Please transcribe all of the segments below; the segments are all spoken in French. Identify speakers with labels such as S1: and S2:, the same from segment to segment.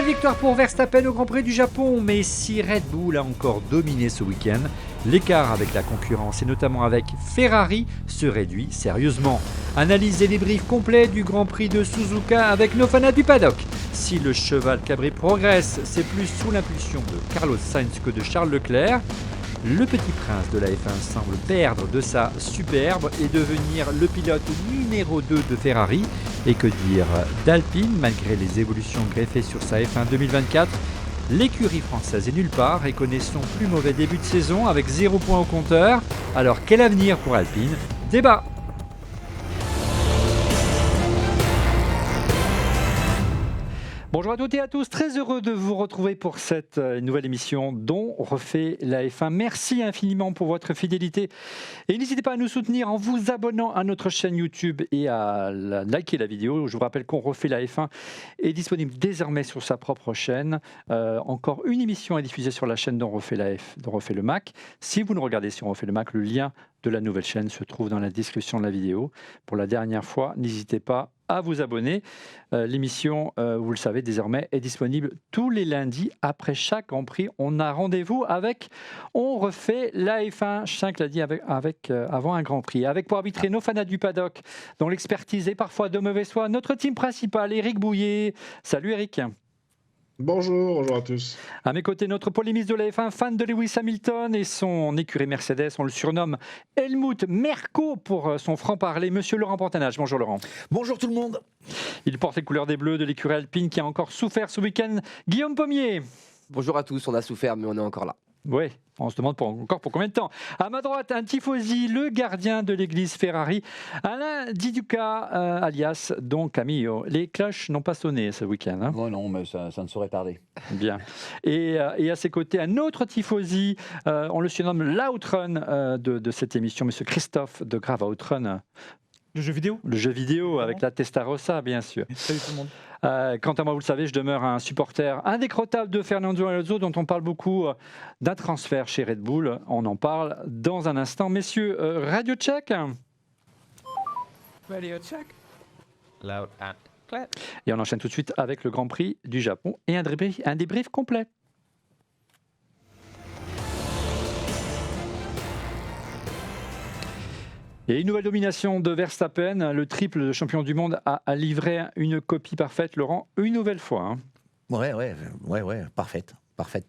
S1: nouvelle victoire pour Verstappen au Grand Prix du Japon, mais si Red Bull a encore dominé ce week-end, l'écart avec la concurrence et notamment avec Ferrari se réduit sérieusement. Analyse et débrief complet du Grand Prix de Suzuka avec nos fanats du paddock. Si le cheval Cabri progresse, c'est plus sous l'impulsion de Carlos Sainz que de Charles Leclerc. Le petit prince de la F1 semble perdre de sa superbe et devenir le pilote numéro 2 de Ferrari. Et que dire d'Alpine, malgré les évolutions greffées sur sa F1 2024, l'écurie française est nulle part et connaît son plus mauvais début de saison avec 0 points au compteur. Alors quel avenir pour Alpine? Débat. Bonjour à toutes et à tous, très heureux de vous retrouver pour cette nouvelle émission dont on refait la F1. Merci infiniment pour votre fidélité et n'hésitez pas à nous soutenir en vous abonnant à notre chaîne YouTube et à liker la vidéo. Je vous rappelle qu'on refait la F1 est disponible désormais sur sa propre chaîne. Encore une émission est diffusée sur la chaîne d'On refait la F, d'On refait le Mac. Si vous nous regardez sur On refait le Mac, le lien de la nouvelle chaîne se trouve dans la description de la vidéo. Pour la dernière fois, n'hésitez pas à vous abonner. L'émission, vous le savez désormais, est disponible tous les lundis après chaque Grand Prix. On a rendez-vous avec On refait la F1, Chien l'a dit, avant un Grand Prix. Avec pour arbitrer nos fanats du paddock, dont l'expertise est parfois de mauvaise foi, notre team principal, Éric Bouillet. Salut Éric.
S2: Bonjour à tous.
S1: À mes côtés, notre polémiste de la F1, fan de Lewis Hamilton et son écurie Mercedes, on le surnomme Helmut Merko pour son franc-parler, monsieur Laurent Pantanage. Bonjour Laurent.
S3: Bonjour tout le monde.
S1: Il porte les couleurs des Bleus de l'écurie Alpine qui a encore souffert ce week-end. Guillaume Pommier.
S4: Bonjour à tous, on a souffert mais on est encore là.
S1: Oui, on se demande encore pour combien de temps. À ma droite, un tifosi, le gardien de l'église Ferrari, Alain Di-Duca, alias Don Camillo. Les cloches n'ont pas sonné ce week-end. Hein.
S3: Oh non, mais ça ne saurait tarder.
S1: Bien. Et à ses côtés, un autre tifosi, on le surnomme l'Outrun de cette émission, monsieur Christophe de Grave Outrun.
S5: Le jeu vidéo.
S1: Le jeu vidéo avec la Testarossa, bien sûr.
S5: Salut tout le monde.
S1: Quant à moi, vous le savez, je demeure un supporter indécrottable de Fernando Alonso, dont on parle beaucoup d'un transfert chez Red Bull. On en parle dans un instant. Messieurs, Radio Check.
S6: Radio Check. Loud and clear.
S1: Et on enchaîne tout de suite avec le Grand Prix du Japon et un débrief complet. Et une nouvelle domination de Verstappen, le triple champion du monde a livré une copie parfaite, Laurent, une nouvelle fois. Hein.
S3: Ouais, parfaite. Parfaite.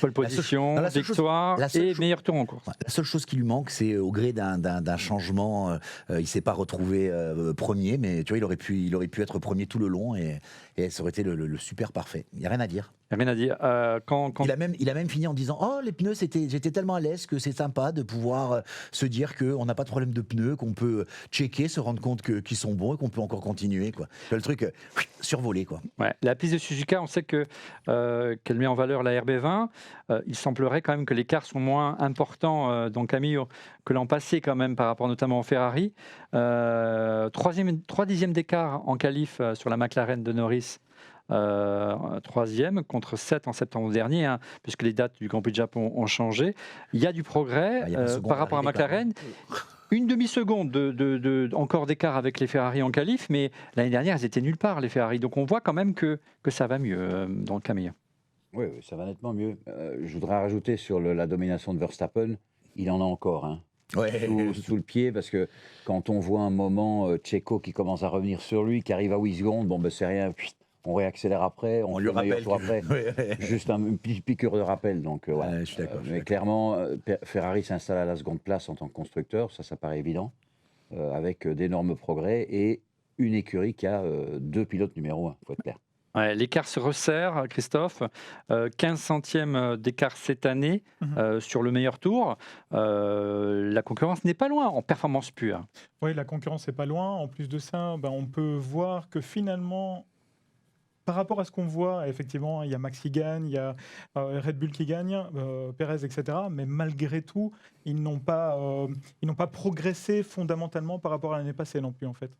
S1: Pole position, victoire et meilleur tour en course.
S3: La seule chose qui lui manque, c'est au gré d'un changement, il ne s'est pas retrouvé premier, mais tu vois, il aurait pu être premier tout le long et ça aurait été le super parfait. Il n'y a rien à dire.
S1: Rien à dire.
S3: Il a même fini en disant « Oh, les pneus, j'étais tellement à l'aise que c'est sympa de pouvoir se dire qu'on n'a pas de problème de pneus, qu'on peut checker, se rendre compte qu'ils sont bons et qu'on peut encore continuer. » Le truc survolé. Quoi.
S1: Ouais. La piste de Suzuka, on sait qu'elle met en valeur la RB20. Il semblerait quand même que l'écart soit moins important dans Camillo que l'an passé quand même par rapport notamment au Ferrari. 3 dixièmes d'écart en qualif sur la McLaren de Norris. 3e contre 7 en septembre dernier, hein, puisque les dates du Grand Prix de Japon ont changé. Il y a du progrès par rapport à McLaren. Une demi-seconde encore d'écart avec les Ferrari en qualif, mais l'année dernière, elles étaient nulle part, les Ferrari. Donc on voit quand même que ça va mieux dans le Camille.
S7: Oui, ça va nettement mieux. Je voudrais rajouter sur la domination de Verstappen, il en a encore. Hein.
S3: Ouais.
S7: Sous le pied, parce que quand on voit un moment Checo qui commence à revenir sur lui, qui arrive à 8 secondes, bon ben c'est rien, on réaccélère après, on
S3: lui rappelle
S7: après. Juste une petite piqûre de rappel. Donc,
S3: je suis d'accord.
S7: Mais clairement, Ferrari s'installe à la seconde place en tant que constructeur, ça paraît évident, avec d'énormes progrès et une écurie qui a 2 pilotes numéro 1, il faut être clair.
S1: Ouais, l'écart se resserre, Christophe. 15 centièmes d'écart cette année sur le meilleur tour. La concurrence n'est pas loin en performance pure.
S5: Oui, la concurrence n'est pas loin. En plus de ça, on peut voir que finalement, par rapport à ce qu'on voit, effectivement, il y a Max qui gagne, il y a Red Bull qui gagne, Perez, etc. Mais malgré tout, ils n'ont pas progressé fondamentalement par rapport à l'année passée non plus, en fait.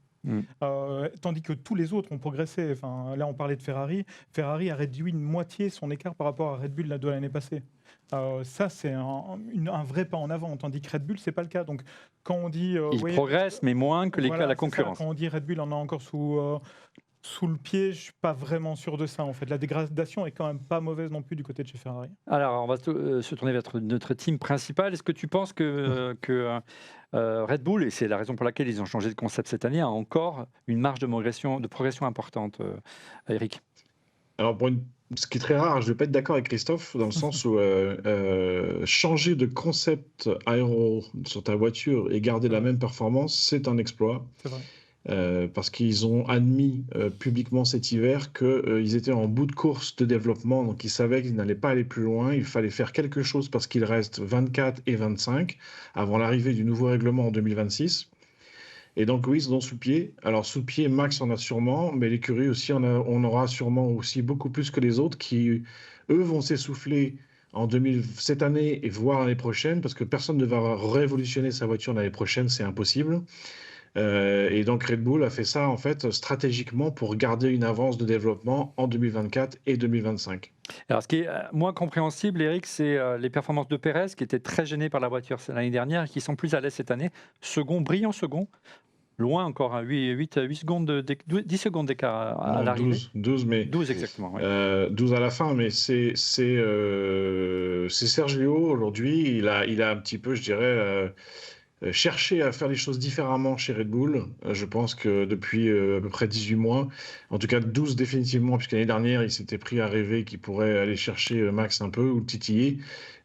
S5: Tandis que tous les autres ont progressé. Enfin, là, on parlait de Ferrari. Ferrari a réduit de moitié son écart par rapport à Red Bull de l'année passée. Ça, c'est un vrai pas en avant. Tandis que Red Bull, c'est pas le cas. Donc, quand on dit
S1: il progresse, mais moins que la concurrence.
S5: Quand on dit Red Bull en a encore sous sous le pied, je suis pas vraiment sûr de ça. En fait, la dégradation est quand même pas mauvaise non plus du côté de chez Ferrari.
S1: Alors, on va se tourner vers notre team principal. Est-ce que tu penses que Red Bull, et c'est la raison pour laquelle ils ont changé de concept cette année, a encore une marge de progression importante, Eric?
S2: Alors, ce qui est très rare, je ne vais pas être d'accord avec Christophe, dans le sens où changer de concept aéro sur ta voiture et garder la même performance, c'est un exploit.
S5: C'est vrai.
S2: Parce qu'ils ont admis publiquement cet hiver qu'ils étaient en bout de course de développement, donc ils savaient qu'ils n'allaient pas aller plus loin, il fallait faire quelque chose parce qu'il reste 24 et 25 avant l'arrivée du nouveau règlement en 2026. Et donc oui, ils sont sous pied. Alors sous pied, Max en a sûrement, mais l'écurie aussi, on aura sûrement aussi beaucoup plus que les autres qui, eux, vont s'essouffler cette année et voire l'année prochaine, parce que personne ne va révolutionner sa voiture l'année prochaine, c'est impossible. Et donc Red Bull a fait ça en fait stratégiquement pour garder une avance de développement en 2024 et 2025.
S1: Alors, ce qui est moins compréhensible, Eric, c'est les performances de Pérez, qui était très gêné par la voiture l'année dernière et qui sont plus à l'aise cette année. Brillant second, loin encore, à 8 secondes, 10 secondes d'écart à
S2: Non,
S1: l'arrivée.
S2: 12, mais
S1: 12 exactement. Oui.
S2: 12 à la fin, mais c'est Sergio aujourd'hui, il a un petit peu, je dirais, cherché à faire les choses différemment chez Red Bull. Je pense que depuis à peu près 18 mois, en tout cas 12 définitivement, puisque l'année dernière, il s'était pris à rêver qu'il pourrait aller chercher Max un peu ou le titiller.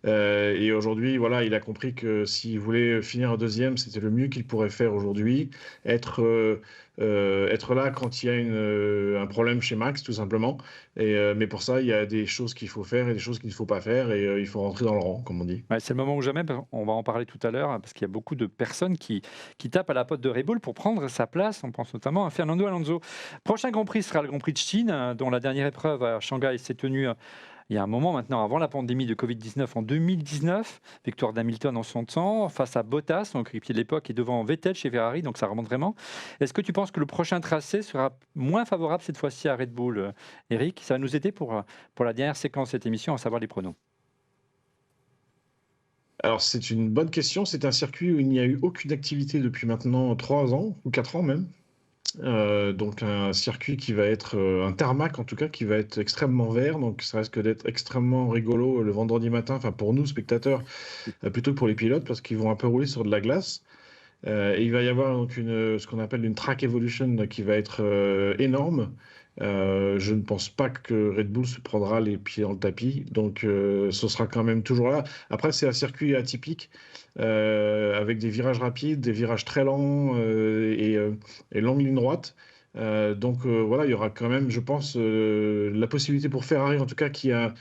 S2: Et aujourd'hui, voilà, il a compris que s'il voulait finir deuxième, c'était le mieux qu'il pourrait faire aujourd'hui. Être là quand il y a un problème chez Max, tout simplement. Mais pour ça, il y a des choses qu'il faut faire et des choses qu'il ne faut pas faire. Et il faut rentrer dans le rang, comme on dit.
S1: Ouais, c'est le moment ou jamais, on va en parler tout à l'heure, parce qu'il y a beaucoup de personnes qui tapent à la porte de Red Bull pour prendre sa place. On pense notamment à Fernando Alonso. Prochain Grand Prix sera le Grand Prix de Chine, dont la dernière épreuve à Shanghai s'est tenue il y a un moment maintenant, avant la pandémie de Covid-19, en 2019. Victoire d'Hamilton en son temps, face à Bottas, son équipier de l'époque, et devant Vettel chez Ferrari, donc ça remonte vraiment. Est-ce que tu penses que le prochain tracé sera moins favorable cette fois-ci à Red Bull, Eric? Ça va nous aider pour la dernière séquence de cette émission, à savoir les pronos.
S2: Alors, c'est une bonne question. C'est un circuit où il n'y a eu aucune activité depuis maintenant 3 ans, ou 4 ans même. Donc un circuit qui va être un tarmac en tout cas, qui va être extrêmement vert, donc ça risque d'être extrêmement rigolo le vendredi matin, enfin pour nous spectateurs, plutôt que pour les pilotes, parce qu'ils vont un peu rouler sur de la glace. Et il va y avoir donc ce qu'on appelle une track evolution qui va être énorme. Je ne pense pas que Red Bull se prendra les pieds dans le tapis, donc ce sera quand même toujours là. Après, c'est un circuit atypique avec des virages rapides, des virages très lents et longues lignes droites. Donc voilà, il y aura quand même, je pense, la possibilité pour Ferrari, en tout cas, qui a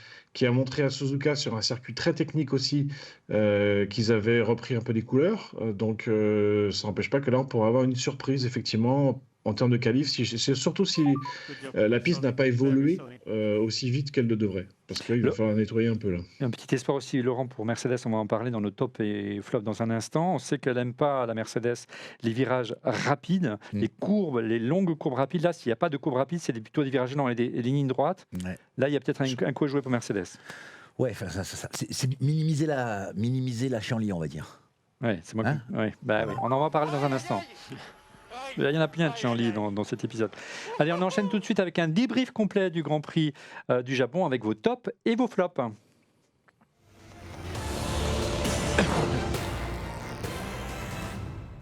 S2: montré à Suzuka sur un circuit très technique aussi, qu'ils avaient repris un peu des couleurs. Donc ça n'empêche pas que là, on pourra avoir une surprise, effectivement, en termes de qualif, surtout si la piste n'a pas évolué aussi vite qu'elle le devrait. Parce qu'il va falloir nettoyer un peu là.
S1: Un petit espoir aussi, Laurent, pour Mercedes, on va en parler dans nos top et flop dans un instant. On sait qu'elle n'aime pas, la Mercedes, les virages rapides, les courbes, les longues courbes rapides. Là, s'il n'y a pas de courbes rapides, c'est plutôt des virages lents et des lignes droites. Ouais. Là, il y a peut-être un coup à jouer pour Mercedes.
S3: Ouais, c'est minimiser la chienlit, on va dire.
S1: Ouais, c'est moi. Oui, on en va parler dans un instant. Il y en a plein de Jean-Ly dans cet épisode. Allez, on enchaîne tout de suite avec un débrief complet du Grand Prix du Japon avec vos tops et vos flops.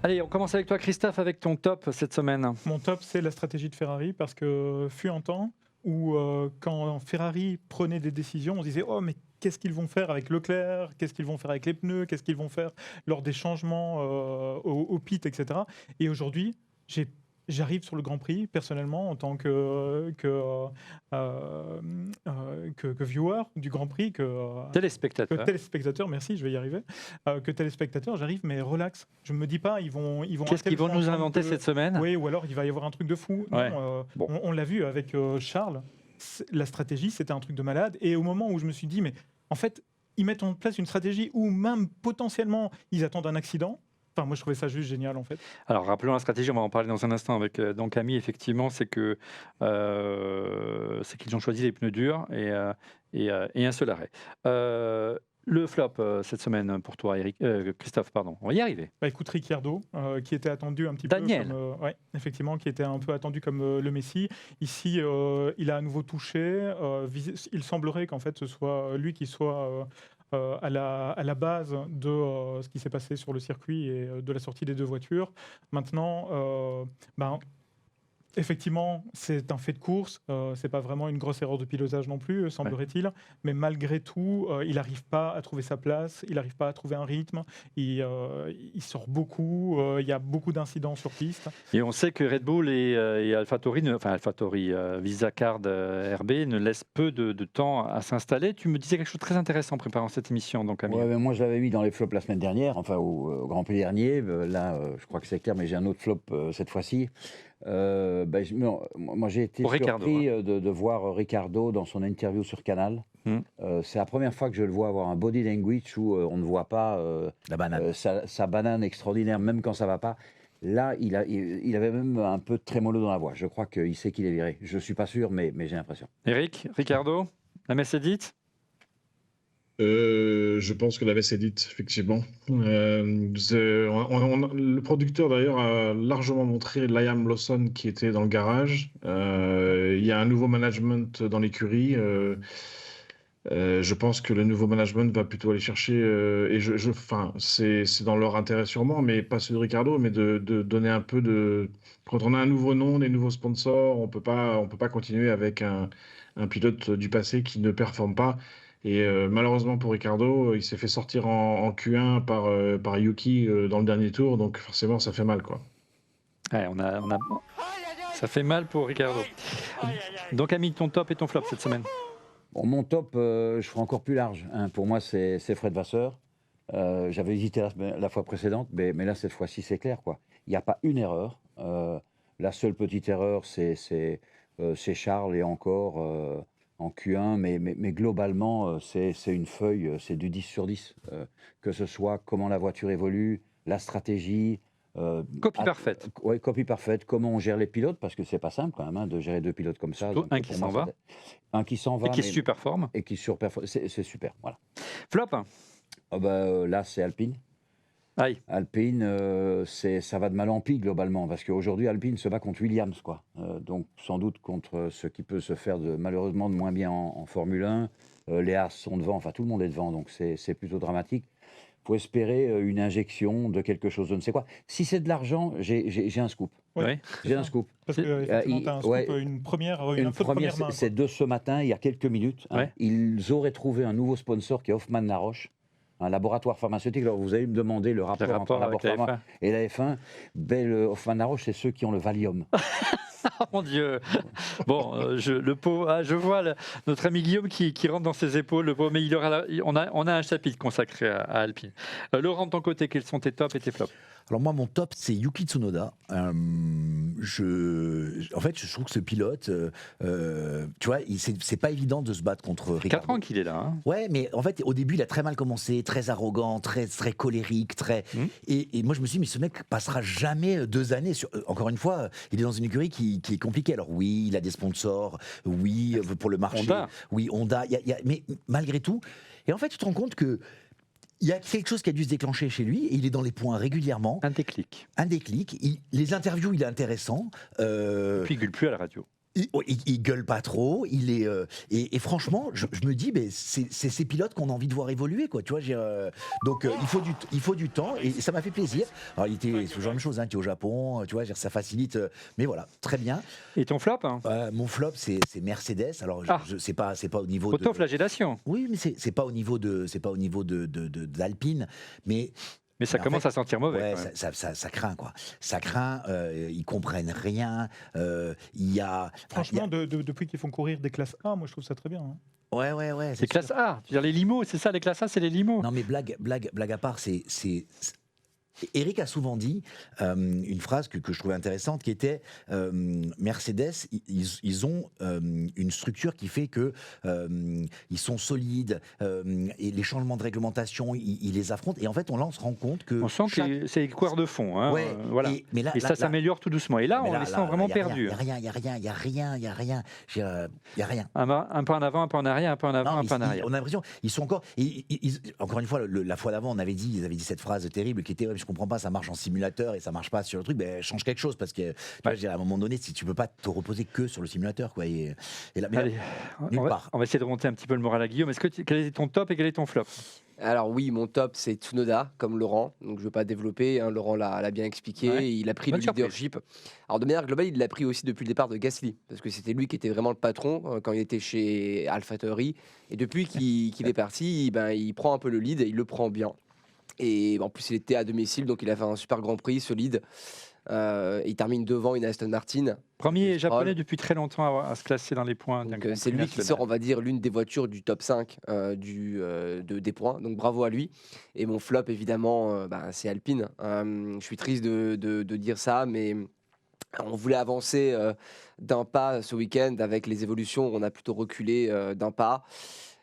S1: Allez, on commence avec toi, Christophe, avec ton top cette semaine.
S5: Mon top, c'est la stratégie de Ferrari, parce que fut un temps où quand Ferrari prenait des décisions, on se disait « Oh, mais qu'est-ce qu'ils vont faire avec Leclerc? Qu'est-ce qu'ils vont faire avec les pneus? Qu'est-ce qu'ils vont faire lors des changements au pit, etc. » Et aujourd'hui, j'arrive sur le Grand Prix, personnellement, en tant que viewer du Grand Prix, téléspectateur, merci, je vais y arriver. Que téléspectateur, j'arrive, mais relax. Je ne me dis pas, ils vont.
S1: Qu'est-ce qu'ils vont nous inventer cette semaine?
S5: Oui, ou alors il va y avoir un truc de fou.
S1: Ouais.
S5: Non, on l'a vu avec Charles. La stratégie, c'était un truc de malade. Et au moment où je me suis dit, mais en fait, ils mettent en place une stratégie où même potentiellement, ils attendent un accident. Enfin, moi, je trouvais ça juste génial, en fait.
S1: Alors, rappelons la stratégie, on va en parler dans un instant avec Camille. Effectivement, c'est qu'ils ont choisi les pneus durs et un seul arrêt. Le flop cette semaine pour toi, Eric, Christophe, pardon. On va y arriver.
S5: Bah, écoute, Ricciardo, qui était attendu un petit
S1: Daniel.
S5: peu comme, ouais, effectivement, qui était un peu attendu comme le Messi. Ici, il a à nouveau touché. Il semblerait qu'en fait, ce soit lui qui soit à la base de ce qui s'est passé sur le circuit et de la sortie des deux voitures. Maintenant, effectivement, c'est un fait de course. C'est pas vraiment une grosse erreur de pilotage non plus, semblerait-il. Mais malgré tout, il n'arrive pas à trouver sa place. Il n'arrive pas à trouver un rythme. Il sort beaucoup. Il y a beaucoup d'incidents sur piste.
S1: Et on sait que Red Bull et AlphaTauri, Visa Card RB ne laissent peu de temps à s'installer. Tu me disais quelque chose de très intéressant en préparant cette émission, donc Amir.
S7: Ouais, mais moi, je l'avais mis dans les flops la semaine dernière, enfin au Grand Prix dernier. Je crois que c'est clair, mais j'ai un autre flop cette fois-ci. Moi, j'ai été
S1: Pour Ricardo,
S7: surpris de voir Ricardo dans son interview sur Canal. C'est la première fois que je le vois avoir un body language où on ne voit pas
S3: La banane.
S7: sa banane extraordinaire, même quand ça va pas. Là, il avait même un peu de trémolo dans la voix. Je crois qu'il sait qu'il est viré. Je ne suis pas sûr, mais j'ai l'impression.
S1: Eric, Ricardo, la messe est dite.
S2: Je pense que la veste est dite, effectivement. Le producteur, d'ailleurs, a largement montré Liam Lawson qui était dans le garage. Il y a un nouveau management dans l'écurie. Je pense que le nouveau management va plutôt aller chercher, c'est dans leur intérêt sûrement, mais pas celui de Ricardo, mais de donner un peu de... Quand on a un nouveau nom, des nouveaux sponsors, on peut pas continuer avec un pilote du passé qui ne performe pas. Et malheureusement pour Ricardo, il s'est fait sortir en Q1 par Yuki dans le dernier tour, donc forcément ça fait mal, quoi.
S1: Ouais, ça fait mal pour Ricardo. Donc Ami, ton top et ton flop cette semaine.
S7: Bon, mon top, je ferai encore plus large. Pour moi, c'est Fred Vasseur. J'avais hésité la fois précédente, mais là, cette fois-ci, c'est clair, quoi. Il n'y a pas une erreur. La seule petite erreur, c'est Charles et encore en Q1, mais globalement, c'est une feuille, c'est du 10 sur 10. Que ce soit comment la voiture évolue, la stratégie.
S1: Copie parfaite.
S7: Oui, copie parfaite. Comment on gère les pilotes, parce que c'est pas simple quand même de gérer deux pilotes comme ça.
S1: Surtout un qui s'en va.
S7: Un qui s'en va.
S1: Et qui surperforme.
S7: Et qui surperforme. C'est super, voilà.
S1: Flop.
S7: Là, c'est Alpine.
S1: Aïe.
S7: Alpine, ça va de mal en pis globalement, parce qu'aujourd'hui, Alpine se bat contre Williams, quoi. Donc, sans doute contre ce qui peut se faire malheureusement de moins bien en Formule 1. Les Haas sont devant, enfin tout le monde est devant, donc c'est plutôt dramatique. Il faut espérer une injection de quelque chose, je ne sais quoi. Si c'est de l'argent, j'ai un scoop.
S1: Ouais.
S7: J'ai un scoop.
S5: Parce que effectivement, tu as un scoop, une première main.
S7: C'est de ce matin, il y a quelques minutes.
S1: Ouais.
S7: Ils auraient trouvé un nouveau sponsor qui est Hoffmann Laroche, un laboratoire pharmaceutique. Alors vous allez me demander le rapport entre un
S1: avec la
S7: laboratoire
S1: F1.
S7: et la F1. Le Hoffmann Laroche, c'est ceux qui ont le Valium.
S1: Oh mon Dieu. Bon, je vois notre ami Guillaume qui rentre dans ses épaules. Le pauvre, mais on a un chapitre consacré à Alpine. Laurent, de ton côté, quels sont tes tops et tes flops?
S3: Alors moi, mon top, c'est Yuki Tsunoda. En fait, je trouve que ce pilote, tu vois, c'est pas évident de se battre contre Ricardo.
S1: 4 ans qu'il est là. Hein.
S3: Ouais, mais en fait, au début, il a très mal commencé, très arrogant, très colérique, Et moi, je me suis dit, mais ce mec passera jamais 2 années. Encore une fois, il est dans une écurie qui est compliquée. Alors oui, il a des sponsors, oui, pour le marché.
S1: Honda.
S3: Oui, Honda. Mais malgré tout, et en fait, tu te rends compte que il y a quelque chose qui a dû se déclencher chez lui et il est dans les points régulièrement.
S1: Un déclic.
S3: Un déclic. Les interviews, il est intéressant.
S1: Puis il gueule plus à la radio.
S3: Il gueule pas trop. Il est et franchement, je me dis, c'est ces pilotes qu'on a envie de voir évoluer, quoi. Tu vois, donc il faut du temps et ça m'a fait plaisir. Alors il était ce genre de choses, hein, qui est au Japon, tu vois, ça facilite. Mais voilà, très bien.
S1: Et ton flop?
S3: Mon flop, c'est Mercedes. Alors c'est pas au niveau
S1: Autoflagellation.
S3: Oui, mais c'est pas au niveau d'Alpine, mais
S1: ça commence à sentir mauvais.
S3: Ouais, ça craint, quoi. Ça craint, ils comprennent rien.
S5: Franchement, depuis qu'ils font courir des classes A, moi je trouve ça très bien. Hein.
S3: Ouais.
S1: C'est classe A. Tu veux dire les limos, c'est ça, les classes A, c'est les limos.
S3: Non, mais blague à part, Eric a souvent dit une phrase que je trouvais intéressante qui était Mercedes, ils ont une structure qui fait que ils sont solides et les changements de réglementation, ils les affrontent. Et en fait, on se rend compte que.
S1: On sent que c'est les coureurs de fond. Hein,
S3: Ouais,
S1: voilà.
S3: mais là,
S1: Et ça s'améliore tout doucement. Et là, on les sent vraiment perdus.
S3: Il n'y a rien.
S1: Un pas en avant, un pas en arrière, un pas en avant, un pas en arrière.
S3: On a l'impression, ils sont encore. Encore une fois, la fois d'avant, ils avaient dit cette phrase terrible qui était je comprends pas, ça marche en simulateur et ça marche pas sur le truc, ben change quelque chose parce que tu vois, je veux dire, à un moment donné, si tu peux pas te reposer que sur le simulateur, quoi. Et là,
S1: Allez, on va essayer de remonter un petit peu le moral à Guillaume. Quel est ton top et quel est ton flop?
S4: Alors oui, mon top, c'est Tsunoda, comme Laurent. Donc je ne veux pas développer, hein, Laurent l'a bien expliqué.
S1: Ouais.
S4: Il a pris
S1: Bonne
S4: le leadership. Alors de manière globale, il l'a pris aussi depuis le départ de Gasly, parce que c'était lui qui était vraiment le patron quand il était chez AlphaTauri. Et depuis qu'il est parti, il prend un peu le lead et il le prend bien. Et en plus, il était à domicile, donc il a fait un super Grand Prix, solide. Il termine devant une Aston Martin.
S1: Premier japonais depuis très longtemps à se classer dans les points.
S4: Donc, c'est lui qui sort, on va dire, l'une des voitures du top 5 des points. Donc bravo à lui. Et mon flop, évidemment, c'est Alpine. Je suis triste de dire ça, mais on voulait avancer d'un pas ce week-end avec les évolutions. On a plutôt reculé d'un pas.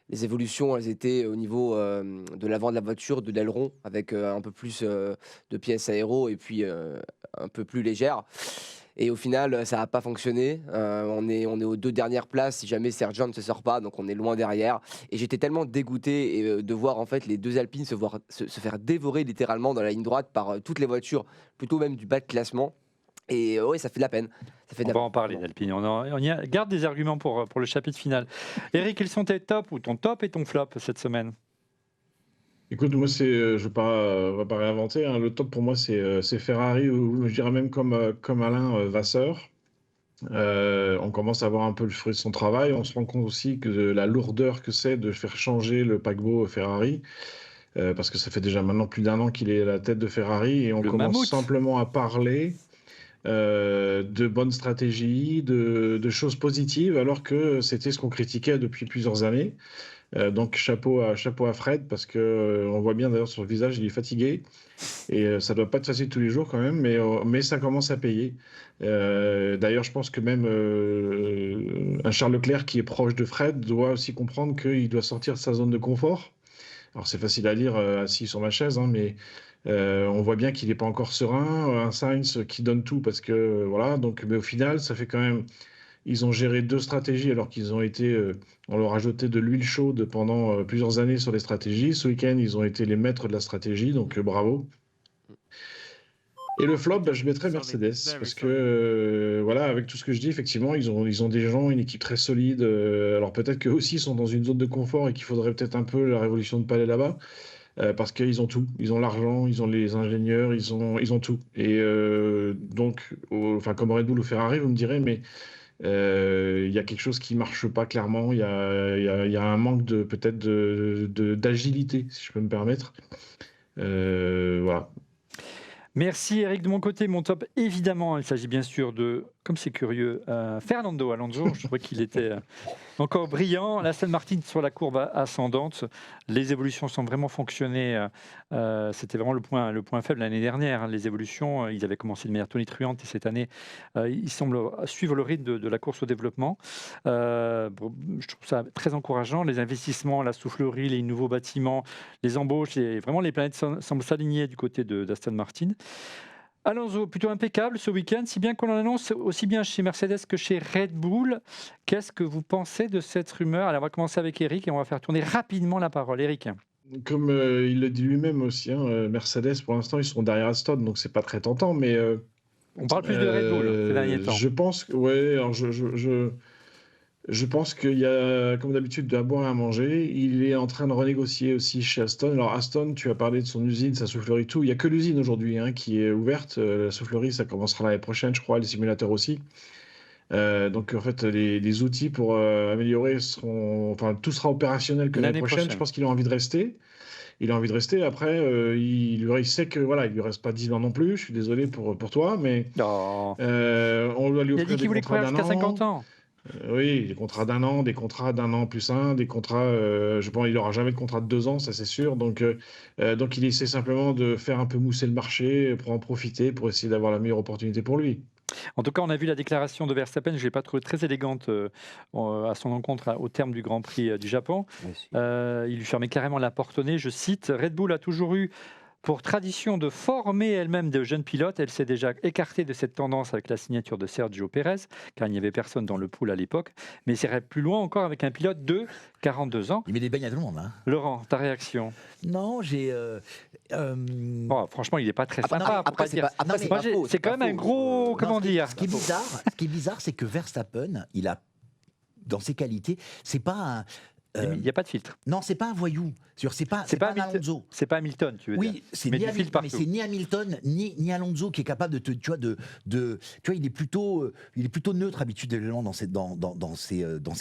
S4: Les évolutions, elles étaient au niveau de l'avant de la voiture, de l'aileron, avec un peu plus de pièces aéro et puis un peu plus légères. Et au final, ça n'a pas fonctionné. On est aux 2 dernières places si jamais Sergio ne se sort pas, donc on est loin derrière. Et j'étais tellement dégoûté de voir en fait les 2 Alpines se faire dévorer littéralement dans la ligne droite par toutes les voitures, plutôt même du bas de classement. Et oui, ça fait de la peine.
S1: On va en parler d'Alpine. On y garde des arguments pour le chapitre final. Eric, quels sont tes tops ou ton top et ton flop cette semaine?
S2: Écoute, moi, je ne vais pas réinventer. Hein. Le top pour moi, c'est Ferrari, ou je dirais même comme Alain Vasseur. On commence à voir un peu le fruit de son travail. On se rend compte aussi de la lourdeur que c'est de faire changer le paquebot Ferrari. Parce que ça fait déjà maintenant plus d'1 an qu'il est à la tête de Ferrari. Et on commence simplement à parler de bonnes stratégies, de choses positives, alors que c'était ce qu'on critiquait depuis plusieurs années. Donc chapeau à Fred, parce que on voit bien d'ailleurs sur le visage, il est fatigué. Et ça doit pas être facile tous les jours quand même, mais ça commence à payer. D'ailleurs, je pense que même un Charles Leclerc qui est proche de Fred doit aussi comprendre qu'il doit sortir de sa zone de confort. Alors c'est facile à dire assis sur ma chaise, hein, mais on voit bien qu'il n'est pas encore serein. Un Sainz qui donne tout parce que voilà. Donc, mais au final, ça fait quand même. Ils ont géré 2 stratégies alors qu'ils ont été. On leur a jeté de l'huile chaude pendant plusieurs années sur les stratégies. Ce week-end, ils ont été les maîtres de la stratégie, donc bravo. Et le flop, je mettrais Mercedes parce que voilà, avec tout ce que je dis, effectivement, ils ont des gens, une équipe très solide. Alors peut-être qu'eux aussi sont dans une zone de confort et qu'il faudrait peut-être un peu la révolution de palais là-bas. Parce qu'ils ont tout, ils ont l'argent, ils ont les ingénieurs, ils ont tout. Et donc, comme Red Bull ou Ferrari, vous me direz, mais il y a quelque chose qui marche pas clairement. Il y a un manque peut-être d'agilité, si je peux me permettre. Voilà.
S1: Merci Eric. De mon côté, mon top, évidemment, il s'agit bien sûr de, comme c'est curieux, Fernando Alonso. Je trouvais qu'il était encore brillant. La Aston Martin sur la courbe ascendante. Les évolutions sont vraiment fonctionnées. C'était vraiment le point faible l'année dernière. Hein. Les évolutions, ils avaient commencé de manière tonitruante et cette année, ils semblent suivre le rythme de la course au développement. Je trouve ça très encourageant. Les investissements, la soufflerie, les nouveaux bâtiments, les embauches, vraiment les planètes semblent s'aligner du côté d'Aston Martin. Alonso, plutôt impeccable ce week-end, si bien qu'on en annonce aussi bien chez Mercedes que chez Red Bull. Qu'est-ce que vous pensez de cette rumeur? Alors, on va commencer avec Eric et on va faire tourner rapidement la parole. Eric.
S2: Comme il le dit lui-même aussi, hein, Mercedes, pour l'instant, ils sont derrière Aston, donc c'est pas très tentant, mais...
S1: on parle plus de Red Bull ces derniers temps.
S2: Je pense que... Ouais, alors je pense qu'il y a, comme d'habitude, de à boire et à manger. Il est en train de renégocier aussi chez Aston. Alors Aston, tu as parlé de son usine, sa soufflerie, tout. Il n'y a que l'usine aujourd'hui qui est ouverte. La soufflerie, ça commencera l'année prochaine, je crois, les simulateurs aussi. Donc en fait, les outils pour améliorer seront... Enfin, tout sera opérationnel que l'année prochaine. Je pense qu'il a envie de rester. Il a envie de rester. Après, il sait que voilà, il lui reste pas 10 ans non plus. Je suis désolé pour toi, mais
S1: Oh.
S2: on doit lui offrir
S1: il a dit qu'il voulait courir jusqu'à 50 ans.
S2: Oui, des contrats d'1 an, des contrats d'1 an plus 1, des contrats, je pense il n'aura jamais de contrat de 2 ans, ça c'est sûr. Donc il essaie simplement de faire un peu mousser le marché pour en profiter, pour essayer d'avoir la meilleure opportunité pour lui.
S1: En tout cas, on a vu la déclaration de Verstappen, je ne l'ai pas trouvée très élégante à son encontre au terme du Grand Prix du Japon.
S7: Merci.
S1: Il lui fermait carrément la porte au nez, je cite, Red Bull a toujours eu pour tradition de former elle-même de jeunes pilotes. Elle s'est déjà écartée de cette tendance avec la signature de Sergio Pérez, car il n'y avait personne dans le pool à l'époque. Mais c'est irait plus loin encore avec un pilote de 42 ans.
S3: Il met des beignes à tout le monde. Hein.
S1: Laurent, ta réaction?
S3: Non, j'ai.
S1: Bon, franchement, il n'est pas très
S4: Après,
S1: sympa. faut
S4: après,
S1: pas
S4: c'est
S1: dire.
S4: pas, après,
S3: Non,
S4: c'est
S3: mais
S4: pas
S1: Moi, j'ai-
S4: faux,
S1: c'est quand
S4: pas
S1: même un
S4: faux.
S1: gros.
S3: Non,
S1: Comment dire?
S3: Ce qui est bizarre, c'est que Verstappen, il a, dans ses qualités, c'est pas un.
S1: Il n'y a pas de filtre.
S3: Non, c'est pas un voyou. C'est pas un Alonso.
S1: C'est pas Hamilton, tu veux dire.
S3: Oui, c'est
S1: Mais
S3: ni,
S1: du fil
S3: mais
S1: partout.
S3: c'est ni Hamilton ni Alonso qui est capable de te, tu vois, tu vois, il est plutôt neutre habituellement dans ce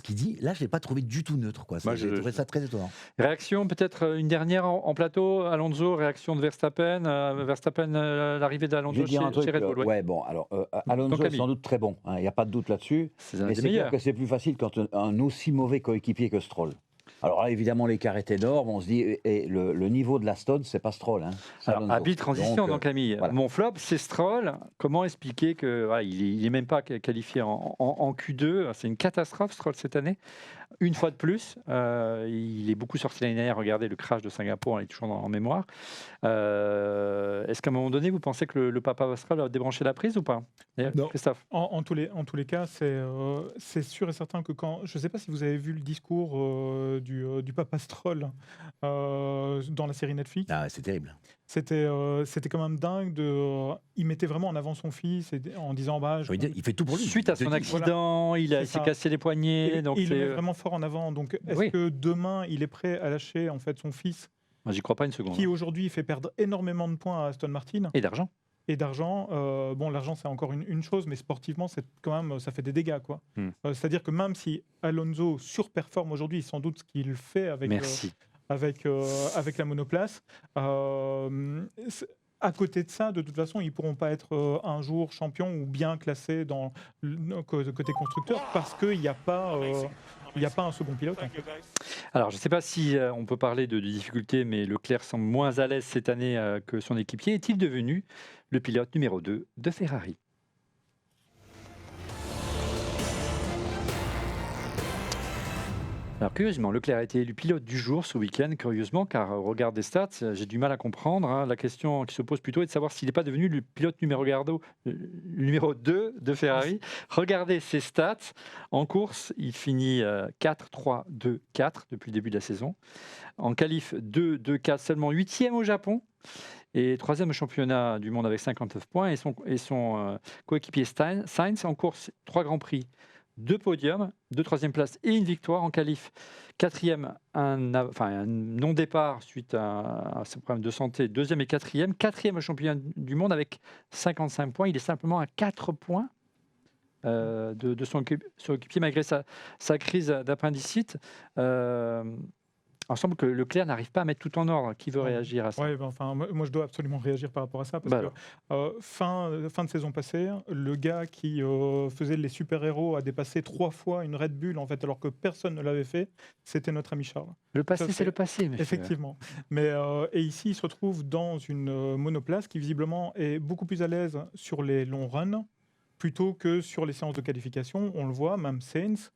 S3: qu'il dit. Là, je l'ai pas trouvé du tout neutre, quoi.
S1: Moi,
S3: J'ai
S1: je-
S3: trouvé ça très étonnant.
S1: Réaction, peut-être une dernière en plateau. Alonso, réaction de Verstappen. L'arrivée
S7: Je
S1: d'Alonso
S7: vais dire un
S1: chez
S7: truc.
S1: Red Bull. ouais.
S7: Ouais, bon, alors Alonso
S1: Camille.
S7: est sans doute très bon, il n'y a pas de doute là-dessus.
S1: C'est un
S7: Mais
S1: des
S7: c'est clair
S1: meilleurs.
S7: que c'est plus facile quand un aussi mauvais coéquipier que Stroll. Alors là, évidemment, l'écart est énorme. On se dit, et le niveau de la Stone, c'est pas Stroll. Hein, c'est
S1: Alors,
S7: Alonso.
S1: habile transition, donc, Camille.
S7: voilà.
S1: Mon flop, c'est Stroll. Comment expliquer que voilà, il n'est même pas qualifié en Q2? C'est une catastrophe, Stroll, cette année. Une fois de plus, il est beaucoup sorti l'année dernière. Regardez le crash de Singapour, on est toujours en mémoire. Est-ce qu'à un moment donné, vous pensez que le papa Stroll a débranché la prise ou pas?
S5: Non.
S1: Christophe?
S5: En tous les cas, c'est sûr et certain que quand. Je ne sais pas si vous avez vu le discours du papa Stroll dans la série Netflix.
S3: Ah, c'est terrible.
S5: C'était quand même dingue. Il mettait vraiment en avant son fils en disant bah,
S3: J'ai envie de dire, il fait tout pour lui.
S1: Suite à son
S3: Voilà.
S1: accident, il
S5: C'est
S1: s'est
S5: ça.
S1: cassé les poignets. Donc
S5: il le met
S1: c'est-
S5: vraiment fort en avant. Donc, est-ce
S1: Oui.
S5: que demain, il est prêt à lâcher en fait son fils,
S1: Moi, j'y crois pas une seconde.
S5: qui aujourd'hui fait perdre énormément de points à Aston Martin
S1: Et d'argent.
S5: et d'argent? Bon, l'argent, c'est encore une chose, mais sportivement, c'est quand même, ça fait des dégâts, quoi. C'est-à-dire que même si Alonso surperforme aujourd'hui, sans doute ce qu'il fait avec
S1: Merci.
S5: avec la monoplace. À côté de ça, de toute façon, ils ne pourront pas être un jour champions ou bien classés dans le côté constructeur parce qu'il n'y a pas un second pilote. En fait.
S1: Alors, je ne sais pas si on peut parler de difficultés, mais Leclerc semble moins à l'aise cette année que son équipier. Est-il devenu le pilote numéro 2 de Ferrari? Alors, curieusement, Leclerc a été élu pilote du jour ce week-end, curieusement, car au regard des stats, j'ai du mal à comprendre. Hein. La question qui se pose plutôt est de savoir s'il n'est pas devenu le pilote numéro 2 de Ferrari. Regardez ses stats. En course, il finit 4, 3, 2, 4 depuis le début de la saison. En qualif, 2, 2, 4, seulement 8e au Japon. Et 3e au championnat du monde avec 59 points. Et son coéquipier Sainz, en course, 3 grands prix. 2 podiums, 2 troisième places et une victoire en qualif. 4e, un non-départ suite à ce problème de santé. 2e et 4e. 4e au championnat du monde avec 55 points. Il est simplement à 4 points de son équipier malgré sa crise d'appendicite. Il semble que Leclerc n'arrive pas à mettre tout en ordre. Qui veut réagir à ça?
S5: Ouais, moi, je dois absolument réagir par rapport à ça parce
S1: Bah
S5: que fin de saison passée, le gars qui faisait les super-héros a dépassé 3 fois une Red Bull en fait, alors que personne ne l'avait fait. C'était notre ami Charles.
S1: Le passé,
S5: Ça,
S1: c'est le passé. Monsieur.
S5: Effectivement. Mais, et ici, il se retrouve dans une monoplace qui visiblement est beaucoup plus à l'aise sur les longs runs plutôt que sur les séances de qualification. On le voit, même Sainz.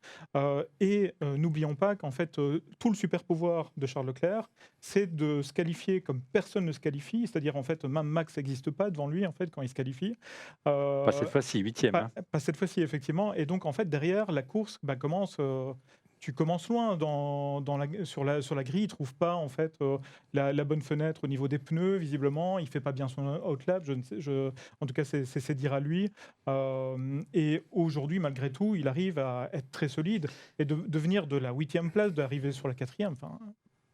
S5: N'oublions pas qu'en fait, tout le super pouvoir de Charles Leclerc, c'est de se qualifier comme personne ne se qualifie. C'est-à-dire, en fait, même Max n'existe pas devant lui en fait, quand il se qualifie.
S1: Pas cette fois-ci, 8e. hein.
S5: Pas cette fois-ci, effectivement. Et donc, en fait, derrière, la course commence. Tu commences loin sur la grille, il ne trouve pas en fait, la bonne fenêtre au niveau des pneus, visiblement. Il ne fait pas bien son outlap, en tout cas, c'est dire à lui. Et aujourd'hui, malgré tout, il arrive à être très solide et de venir de la 8e place, d'arriver sur la 4e.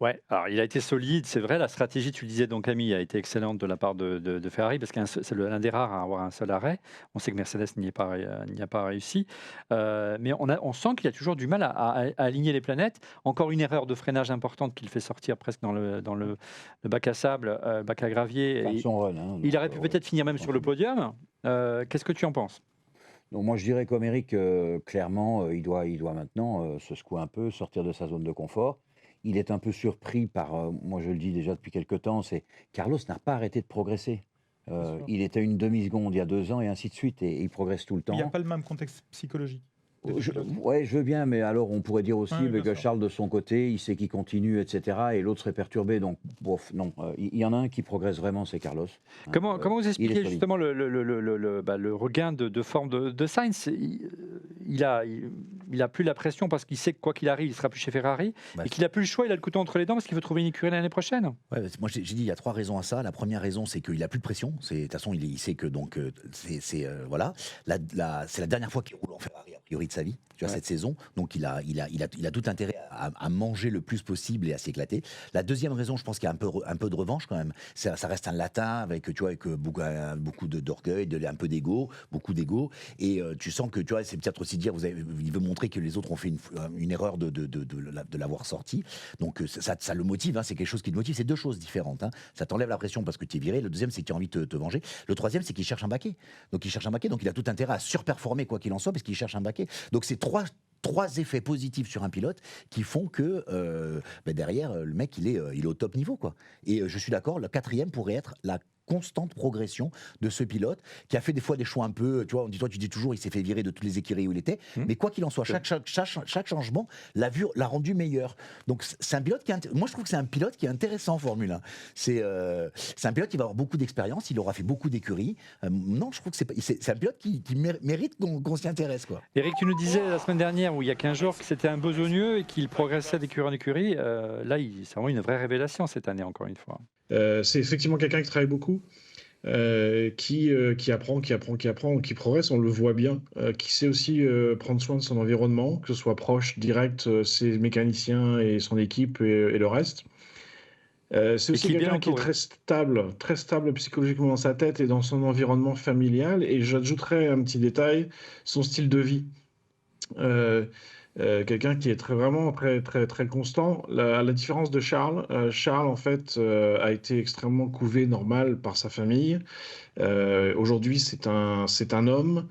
S1: Ouais, alors il a été solide, c'est vrai. La stratégie, tu le disais, donc Camille, a été excellente de la part de Ferrari parce que c'est l'un des rares à avoir un seul arrêt. On sait que Mercedes n'y a pas réussi. Mais on sent qu'il a toujours du mal à aligner les planètes. Encore une erreur de freinage importante qui le fait sortir presque dans le bac à sable, bac à gravier.
S7: Enfin,
S1: Et
S7: son run, hein,
S1: il
S7: donc,
S1: aurait pu peut-être finir même sur le podium. Qu'est-ce que tu en penses?
S7: Donc moi, je dirais comme Eric, clairement, il doit maintenant se secouer un peu, sortir de sa zone de confort. Il est un peu surpris par, moi je le dis déjà depuis quelque temps, c'est Carlos n'a pas arrêté de progresser.
S5: Bien sûr.
S7: Il était une demi-seconde il y a 2 ans et ainsi de suite, et il progresse tout le
S5: Il n'y a
S7: temps.
S5: pas le même contexte psychologique. des deux pilotes.
S7: Ouais, je veux bien, mais alors on pourrait dire aussi
S5: Ouais, bien
S7: que
S5: sûr.
S7: Charles, de son côté, il sait qu'il continue, etc. Et l'autre serait perturbé. Donc, bof, non. Il y en a un qui progresse vraiment, c'est Carlos. Hein,
S1: Comment vous
S7: il est
S1: expliquez
S7: solide.
S1: justement le regain de forme de Sainz? Il a plus la pression parce qu'il sait que quoi qu'il arrive, il sera plus chez Ferrari,
S3: Bah,
S1: et qu'il a plus le choix, il a le couteau entre les dents parce qu'il veut trouver une écurie l'année prochaine.
S3: Ouais, moi j'ai dit il y a 3 raisons à ça. La première raison, c'est qu'il a plus de pression. De toute façon, il sait que donc voilà. C'est la dernière fois qu'il roule en Ferrari a priori de sa vie, tu vois,
S4: Ouais.
S3: cette saison. Donc il a tout intérêt à manger le plus possible et à s'éclater. La deuxième raison, je pense qu'il y a un peu de revanche quand même. Ça reste un latin avec tu vois avec beaucoup d'orgueil, un peu d'ego, beaucoup d'ego. Et tu sens que tu vois, c'est peut-être aussi dire il veut montrer que les autres ont fait une erreur de l'avoir sorti. Donc ça le motive, hein, c'est quelque chose qui le motive. C'est 2 choses différentes. Hein. Ça t'enlève la pression parce que tu es viré. Le deuxième, c'est que tu as envie de te venger. Le troisième, c'est qu'il cherche un baquet. Donc il a tout intérêt à surperformer quoi qu'il en soit parce qu'il cherche un baquet. Donc c'est trois effets positifs sur un pilote qui font que derrière, le mec, il est au top niveau, quoi. Et je suis d'accord, le 4e pourrait être la constante progression de ce pilote qui a fait des fois des choix un peu, tu vois, tu dis toujours il s'est fait virer de toutes les écuries où il était, mais quoi qu'il en soit, chaque changement l'a rendu meilleur. Donc c'est un pilote moi je trouve que c'est un pilote qui est intéressant en Formule 1. C'est un pilote qui va avoir beaucoup d'expérience, il aura fait beaucoup d'écuries. Non, je trouve que c'est un pilote qui mérite qu'on s'y intéresse, quoi.
S1: Eric, tu nous disais la semaine dernière, ou il y a 15 jours, que c'était un besogneux et qu'il progressait d'écurie en écurie. Là, c'est vraiment une vraie révélation cette année, encore une fois.
S2: C'est effectivement quelqu'un qui travaille beaucoup, qui apprend, qui progresse, on le voit bien, qui sait aussi prendre soin de son environnement, que ce soit proche, direct, ses mécaniciens et son équipe et le reste. C'est
S1: Et
S2: aussi
S1: qui est bien
S2: quelqu'un qui est
S1: entouré.
S2: très stable psychologiquement dans sa tête et dans son environnement familial. Et j'ajouterais un petit détail, son style de vie. Euh, Quelqu'un qui est vraiment très constant. À la différence de Charles, Charles en fait a été extrêmement couvé normal par sa famille. Aujourd'hui, c'est un homme